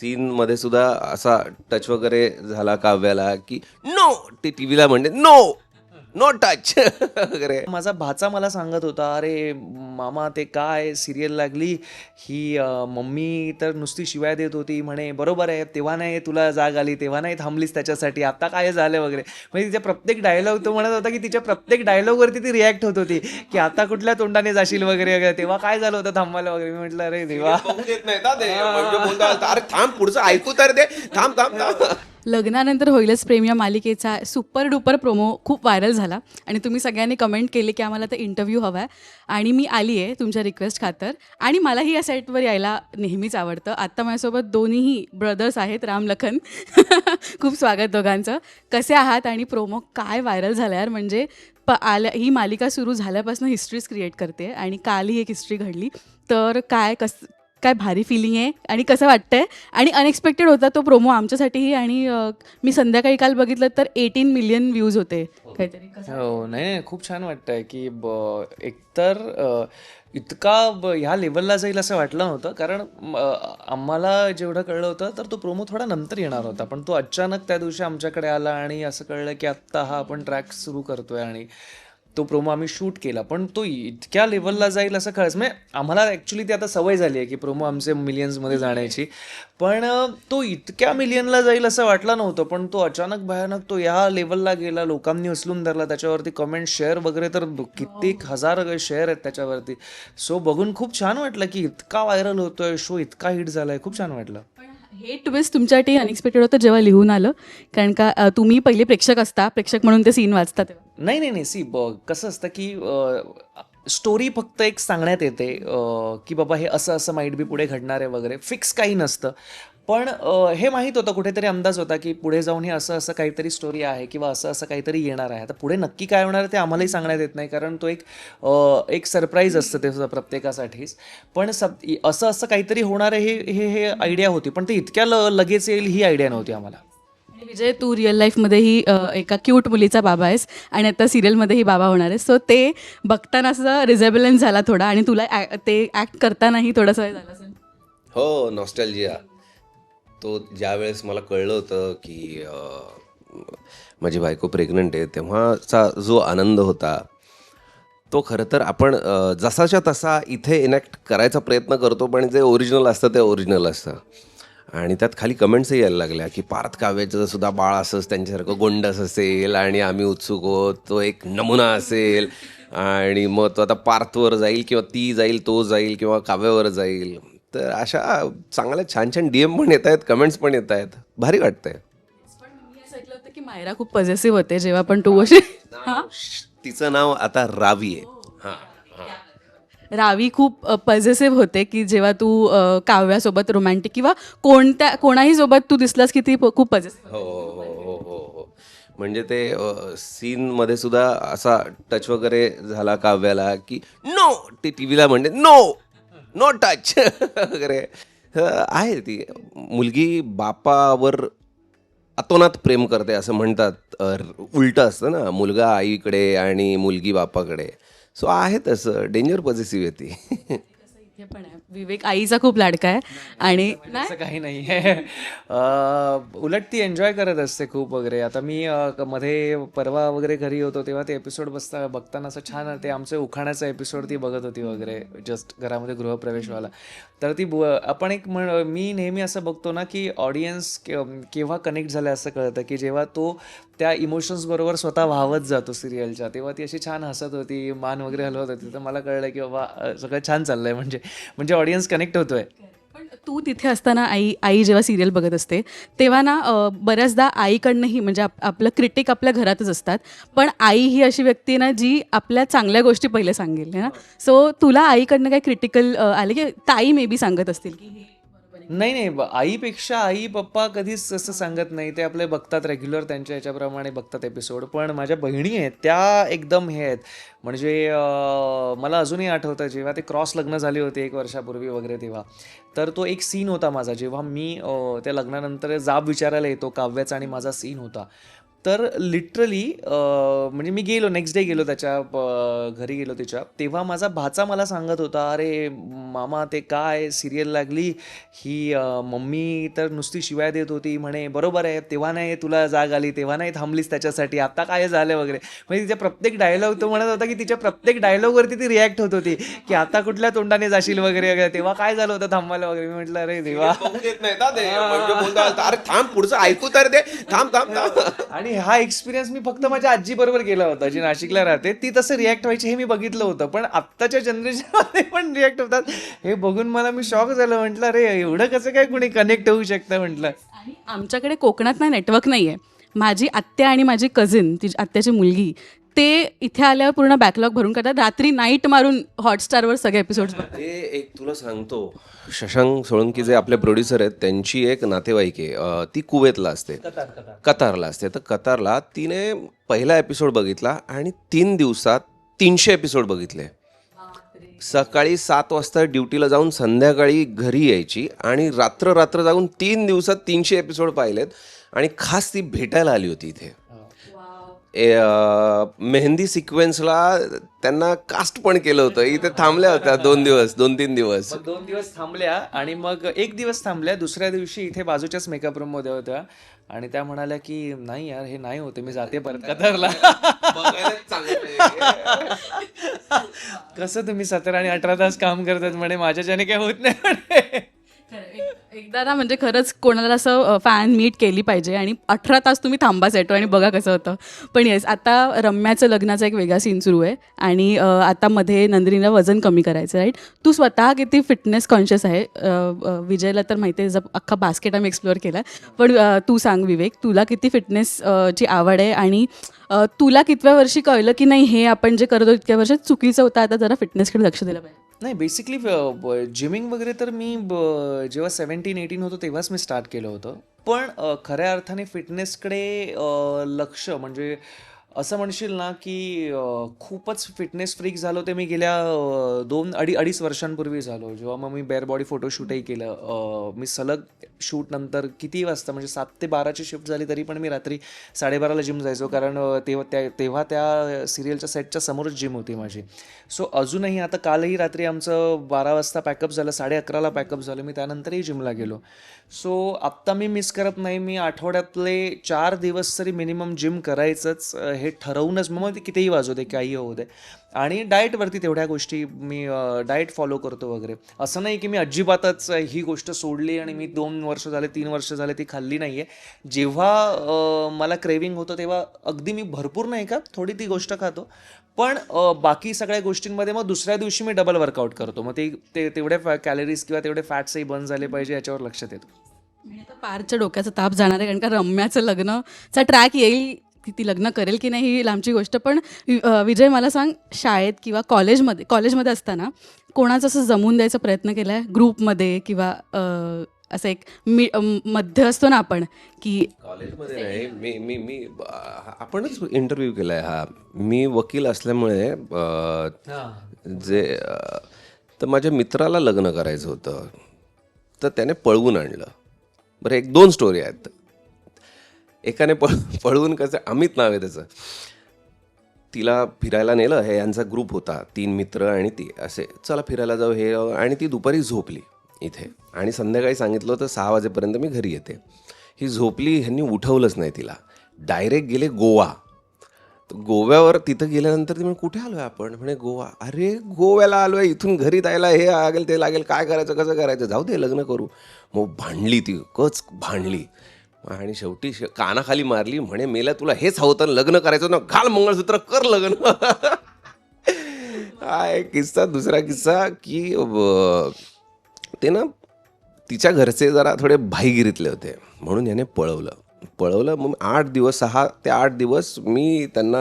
सीनमध्ये सुद्धा असा टच वगैरे झाला काव्याला की नो, ते टीव्हीला म्हणते नो नो टच वगैरे. माझा भाचा मला सांगत होता, अरे मामा ते काय सिरियल लागली ही, मम्मी तर नुसती शिवाय देत होती म्हणे. बरोबर आहे, तेव्हा नाही तुला जाग आली, तेव्हा नाही थांबलीस त्याच्यासाठी, आता काय झालं वगैरे. म्हणजे तिच्या प्रत्येक डायलॉग तो म्हणत होता की तिच्या प्रत्येक डायलॉगवरती ती रिॲक्ट होत होती की आता कुठल्या तोंडाने जाशील वगैरे वगैरे, तेव्हा काय झालं होतं थांबायला वगैरे. मी म्हटलं अरे देवा. बघू देत नाही ना ते, म्हणजे बोलतात, अरे थांब पुढचं ऐकू तर दे, थांब थांब थांब. लग्नानंतर होईलच प्रेम या मालिकेचा सुपर डुपर प्रोमो खूप व्हायरल झाला आणि तुम्ही सगळ्यांनी कमेंट केली की आम्हाला तर इंटरव्ह्यू हवा आहे. आणि मी आली आहे तुमच्या रिक्वेस्ट खातर. आणि मलाही या सेटवर यायला नेहमीच आवडतं. आत्ता माझ्यासोबत दोन्हीही ब्रदर्स आहेत, राम लखन. खूप स्वागत दोघांचं. कसे आहात? आणि प्रोमो काय व्हायरल झाला यार, म्हणजे ही मालिका सुरू झाल्यापासून हिस्ट्रीज क्रिएट करते आणि कालही एक हिस्ट्री घडली. तर काय भारी फिलिंग आहे आणि कसं वाटतंय? आणि अनएक्सपेक्टेड होता तो प्रोमो आमच्यासाठीही. आणि मी संध्याकाळी काल बघितलं तर 18 मिलियन व्ह्यूज होते काहीतरी. हो, नाही खूप छान वाटतंय की एकतर इतका ह्या लेवलला जाईल असं वाटलं नव्हतं. कारण आम्हाला जेवढं कळलं होतं तर तो प्रोमो थोडा नंतर येणार होता, पण तो अचानक त्या दिवशी आमच्याकडे आला आणि असं कळलं की आत्ता हा आपण ट्रॅक सुरू करतोय आणि तो प्रोमो आम्ही शूट केला. पण तो इतक्या लेवलला जाईल असं खरंच म्हणजे आम्हाला ॲक्च्युली ती आता सवय झाली आहे की प्रोमो आमचे मिलियन्समध्ये जाण्याची, पण तो इतक्या मिलियनला जाईल असं वाटलं नव्हतं. पण तो अचानक भयानक तो ह्या लेवलला गेला, लोकांनी उचलून धरला. त्याच्यावरती कमेंट शेअर वगैरे तर कित्येक हजार शेअर आहेत त्याच्यावरती. सो बघून खूप छान वाटलं की इतका व्हायरल होतोय शो, इतका हिट झालाय, खूप छान वाटलं. हे ट्विस्ट तुमच्यासाठी अनएक्सपेक्टेड होतं जेव्हा लिहून आलं? कारण का तुम्ही पहिले प्रेक्षक असता, प्रेक्षक म्हणून ते सीन वाचता तेव्हा. नाही सी कसं असतं की स्टोरी फक्त एक सांगण्यात येते की बाबा हे असं असं माईट बी पुढे घडणार आहे वगैरे, फिक्स काही नसतं. पण हे माहीत होतं, कुठेतरी अंदाज होता की पुढे जाऊन हे असं असं काहीतरी स्टोरी आहे किंवा असं असं काहीतरी येणार आहे. आता पुढे नक्की काय होणार आहे ते आम्हालाही सांगण्यात येत नाही, कारण तो एक सरप्राईज असतं ते प्रत्येकासाठीच. पण असं असं काहीतरी होणार आहे हे आयडिया होती, पण ते इतक्या लगेच येईल ही आयडिया नव्हती आम्हाला. आणि विजय, तू रिअल लाईफमध्येही एका क्यूट मुलीचा बाबा आहेस आणि आता सिरियलमध्येही बाबा होणार आहेस. सो ते बघताना असं रिझेबलन्स झाला थोडा, आणि तुला ते ॲक्ट करतानाही थोडंसं हे झालं असेल. हो, नॉस्टॅल्जिया. तो ज्या वेळेस मला कळलं होतं की माझी बायको प्रेग्नंट आहे, तेव्हाचा जो आनंद होता तो खरं तर आपण जसाच्या तसा इथे इनॅक्ट करायचा प्रयत्न करतो, पण जे ओरिजिनल असतं ते ओरिजिनल असतं. आणि त्यात खाली कमेंट्सही यायला लागल्या की पार्थ काव्याचं सुद्धा बाळ असंच त्यांच्यासारखं गोंडस असेल आणि आम्ही उत्सुक होत, तो एक नमुना असेल आणि मग तो आता पार्थवर जाईल किंवा ती जाईल, तो जाईल किंवा काव्यावर जाईल. तर अशा चांगल्या छान छान DM पण येत आहेत, कमेंट्स पण येत आहेत, भारी वाटतंय. पण मी असं ऐकलं होतं की मायरा खूप पॉझिटिव्ह होते जेव्हा पण तू अशी. हां, तिचं नाव आता रावी आहे. हां. रावी खूप पॉझिटिव्ह होते की जेव्हा तू काव्यासोबत रोमॅन्टिक किंवा कोणाही सोबत तू दिसलास की ती खूप पॉझिटिव्ह. हो हो हो हो हो. म्हणजे ते सीनमध्ये सुद्धा असा टच वगैरे झाला काव्याला की नो, ते टीव्हीला म्हणते नो नो टच वगैरे. आहे ती मुलगी बापावर अतोनात प्रेम करते असं म्हणतात. उलटं असतं ना, मुलगा आईकडे आणि मुलगी बापाकडे. सो आहे तसं डेंजर पॉझिटिव्ह आहे ती. इथे पण आहे, विवेक आईचा खूप लाडका आहे. आणि असं काही नाही आहे. उलट ती एन्जॉय करत असते खूप वगैरे. आता मी मध्ये परवा वगैरे घरी होतो तेव्हा ते एपिसोड बघताना असं छान ते आमचे उखाण्याचा एपिसोड ती बघत होती वगैरे, जस्ट घरामध्ये गृहप्रवेशवाला. तर ती आपण मी नेहमी असं बघतो ना की ऑडियन्स केव्हा कनेक्ट झालं असं कळतं की जेव्हा तो त्या इमोशन्स बरोबर स्वतः वाहवत जातो सिरियलच्या. तेव्हा ती अशी छान हसत होती, मान वगैरे हलवत होती. तर मला कळलं की बाबा सगळं छान चाललंय, म्हणजे ऑडियन्स कनेक्ट होतोय. पण तू तिथे असताना आई जेव्हा सिरियल बघत असते तेव्हा ना बऱ्याचदा आईकडनंही म्हणजे आपलं क्रिटिक आपल्या घरातच असतात, पण आई ही अशी व्यक्ती आहे ना जी आपल्या चांगल्या गोष्टी पहिले सांगेल ना. सो तुला आईकडनं काय क्रिटिकल आले की ताई मे बी सांगत असतील की हे बरोबर आहे? नाही आईपेक्षा आई पप्पा कधीच असं सांगत नाही. ते आपले बघतात रेग्युलर, त्यांच्या ह्याच्याप्रमाणे बघतात एपिसोड. पण माझ्या बहिणी आहेत त्या एकदम हे आहेत. म्हणजे मला अजूनही आठवतं जेव्हा ते क्रॉस लग्न झाले होते 1 वर्षापूर्वी वगैरे, तेव्हा तर तो एक सीन होता माझा जेव्हा मी त्या लग्नानंतर जाब विचारायला येतो, काव्याचा आणि माझा सीन होता. तर लिटरली म्हणजे मी गेलो, नेक्स्ट डे गेलो त्याच्या घरी गेलो तिच्या, तेव्हा माझा भाचा मला सांगत होता, अरे मामा ते काय सिरियल लागली ही, मम्मी तर नुसती शिवाय देत होती म्हणे, बरोबर आहे तेव्हा नाही तुला जाग आली, तेव्हा नाही थांबलीस त्याच्यासाठी, आता काय झालं वगैरे. म्हणजे तिच्या प्रत्येक डायलॉग, तो म्हणत होता की तिच्या प्रत्येक डायलॉगवरती ती रिॲक्ट होत होती की आता कुठल्या तोंडाने जाशील वगैरे वगैरे, तेव्हा काय झालं होतं थांबायला वगैरे. मी म्हटलं अरे देवा. अरे थांब पुढचं ऐकू तर दे, थांब थांब थांब. आणि हा एक्सपिरियन्स मी फक्त माझ्या आजी बरोबर केला होता, जी नाशिकला राहते, ती तसं रिॲक्ट व्हायची हे मी बघितलं होतं. पण आत्ताच्या जनरेशनमध्ये पण रिॲक्ट होतात हे बघून मला मी शॉक झालं. म्हटलं अरे एवढं कसं काय कुणी कनेक्ट होऊ शकतं म्हटलं. आणि आमच्याकडे कोकणात ना नेटवर्क नाही आहे. माझी आत्या आणि माझी कझिन, ती आत्याची मुलगी, ते इथे आल्यावर पूर्ण बॅकलॉग भरून काढतात. रात्री नाईट मारून हॉटस्टारवर सगळे एपिसोड्स बघतात. ते एक तुला सांगतो, शशांक सोळंकी जे आपले प्रोड्युसर आहेत त्यांची एक नातेवाईक आहे, ती कुवेतला असते, कतारला असते. तर कतारला तिने पहिला एपिसोड बघितला आणि 3 दिवसात 300 एपिसोड बघितले. सकाळी 7 वाजता ड्युटीला जाऊन संध्याकाळी घरी यायची आणि रात्र रात्र जाऊन 3 दिवसात 300 एपिसोड पाहिलेत. आणि खास ती भेटायला आली होती इथे. मेहंदी सिक्वेन्सला त्यांना कास्ट पण केलं होतं, इथे थांबल्या होत्या 2 दिवस, 2-3 दिवस. मग 2 दिवस थांबल्या आणि मग 1 दिवस थांबल्या. दुसऱ्या दिवशी इथे बाजूच्याच मेकअप रूम मध्ये होत्या आणि त्या म्हणाल्या की नाही यार हे नाही होते, मी जाते परत कतारला. कसं तुम्ही 17 आणि 18 तास काम करतात म्हणे, माझ्याच्याने काय होत नाही म्हणे. एकदा ना म्हणजे खरंच कोणाला असं फॅन मीट केली पाहिजे आणि 18 तास तुम्ही थांबा सेटवर आणि बघा कसं होतं. पण येस, आता रम्याचं लग्नाचा एक वेगळा सीन सुरू आहे आणि आता मध्ये नंदिनीला वजन कमी करायचं, राईट? तू स्वतः किती फिटनेस कॉन्शियस आहे? विजयला तर माहिती आहे, अख्खा बास्केट आम्ही एक्सप्लोअर केला. पण तू सांग विवेक, तुला किती फिटनेस ची आवड आहे आणि तुला कितव्या वर्षी कळलं की नाही हे आपण जे करतो इतक्या वर्षात चुकीचं होतं, आता जरा फिटनेसकडे लक्ष दिलं पाहिजे? नाही, बेसिकली जिमिंग वगैरे तर मी जेव्हा 17-18 होतो तेव्हाच मी स्टार्ट केलं होतं. पण खऱ्या अर्थाने फिटनेसकडे लक्ष म्हणजे असं म्हणशील ना की खूपच फिटनेस फ्रीक झालो ते मी गेल्या 2-2.5 वर्षांपूर्वी झालो, जेव्हा मग मी बेअर बॉडी फोटोशूटही केलं. मी सलग शूट नंतर किती वाजता म्हणजे 7 ते 12ची शिफ्ट झाली तरी पण मी रात्री 12:30ला जिम जायचो, कारण तेव्हा त्या सिरियलच्या सेटच्या समोरच जिम होती माझी. सो अजूनही आता कालही रात्री आमचं 12 वाजता पॅकअप झालं, 11:30ला पॅकअप झालं, मी त्यानंतरही जिमला गेलो. सो आत्ता मी मिस करत नाही, मी आठवड्यातले 4 दिवस तरी मिनिमम जिम करायचंच हे ठरवूनच, मग ते कितीही वाजू दे काही होऊ दे. आणि डाएटवरती तेवढ्या गोष्टी मी डाएट फॉलो करतो वगैरे. असं नाही की मी अजिबातच ही गोष्ट सोडली आणि मी 2 वर्ष झाले 3 वर्ष झाले ती खाल्ली नाही आहे. जेव्हा मला क्रेविंग होतं तेव्हा अगदी मी भरपूर नाही का थोडी ती गोष्ट खातो, पण बाकी सगळ्या गोष्टींमध्ये मग दुसऱ्या दिवशी मी डबल वर्कआउट करतो. मग तेवढे कॅलरीज किंवा तेवढे फॅट्सही बंद झाले पाहिजे याच्यावर लक्ष देतो. म्हणजे आता पारच्या डोक्याचा ताप जाणार आहे, कारण का रम्याचं लग्नचा ट्रॅक येईल, ती लग्न करेल की नाही ही लांबची गोष्ट. पण विजय मला सांग, शाळेत किंवा कॉलेजमध्ये असताना कोणाचं असं जमून द्यायचा प्रयत्न केला आहे ग्रुपमध्ये किंवा असं एक मध्य असतो ना आपण की? कॉलेजमध्ये नाही, मी आपणच इंटरव्ह्यू केला आहे हा. मी वकील असल्यामुळे तर माझ्या मित्राला लग्न करायचं होतं, तर त्याने पळवून आणलं. बरं, 1-2 स्टोरी आहेत. एकाने पळवून कसं, अमित नाव आहे त्याचं, तिला फिरायला नेलं. हे यांचा ग्रुप होता, 3 मित्र आणि ती, असे चला फिरायला जाऊ हे, आणि ती दुपारी झोपली इथे आणि संध्याकाळी सांगितलं होतं 6 वाजेपर्यंत मी घरी येते. ही झोपली, ह्यांनी उठवलंच नाही तिला. डायरेक्ट गेले गोवा. तर गोव्यावर तिथं गेल्यानंतर ती म्हणे कुठे आलो आहे आपण? म्हणे गोवा. अरे गोव्याला आलो आहे, इथून घरी जायला हे लागेल ते लागेल, काय करायचं कसं करायचं, जाऊ दे लग्न करू. मग भांडली ती, भांडली आणि शेवटी कानाखाली मारली. म्हणे मेल्या तुला हेच हवं लग्न करायचं ना, घाल मंगळसूत्र, कर लग्न. हा एक किस्सा. दुसरा किस्सा की ते ना तिच्या घरचे जरा थोडे भाईगिरीतले होते, म्हणून याने पळवलं. मग 6 ते 8 दिवस मी त्यांना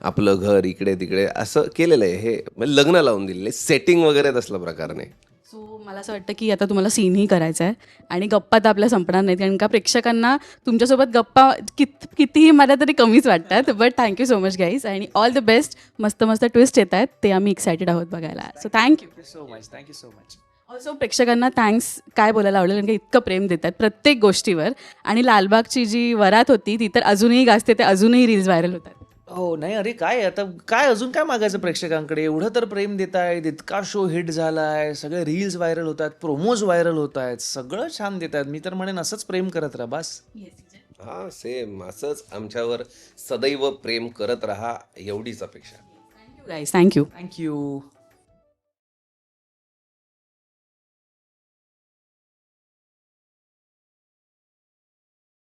आपलं घर इकडे तिकडे असं केलेलं आहे. हे म्हणजे लग्न लावून दिलेलं आहे, सेटिंग वगैरे तसल्या प्रकारने. सो मला असं वाटतं की आता तुम्हाला सीनही करायचा आहे आणि गप्पा तर आपल्या संपणार नाहीत, कारण का प्रेक्षकांना तुमच्यासोबत गप्पा कितीही मला तरी कमीच वाटतात. But thank you so much guys आणि ऑल द बेस्ट. मस्त मस्त ट्विस्ट येत आहेत, ते आम्ही एक्सायटेड आहोत बघायला. So thank you so much. Also प्रेक्षकांना थँक्स काय बोलायला आवडेल कारण की इतकं प्रेम देतात प्रत्येक गोष्टीवर. आणि लालबागची जी वरात होती ती तर अजूनही गाजते, ते अजूनही रील्स व्हायरल होतात. हो नाही अरे काय आता काय अजून काय मागायचं प्रेक्षकांकडे, एवढं तर प्रेम देत आहेत, इतका शो हिट झालाय, सगळे रील्स व्हायरल होत आहेत, प्रोमोज व्हायरल होत आहेत, सगळं छान देत आहेत. मी तर म्हणेन असंच प्रेम करत राहा बस. हां सेम असंच आमच्यावर सदैव प्रेम करत राहा एवढीच अपेक्षा. Thank you guys, thank you. थँक्यू.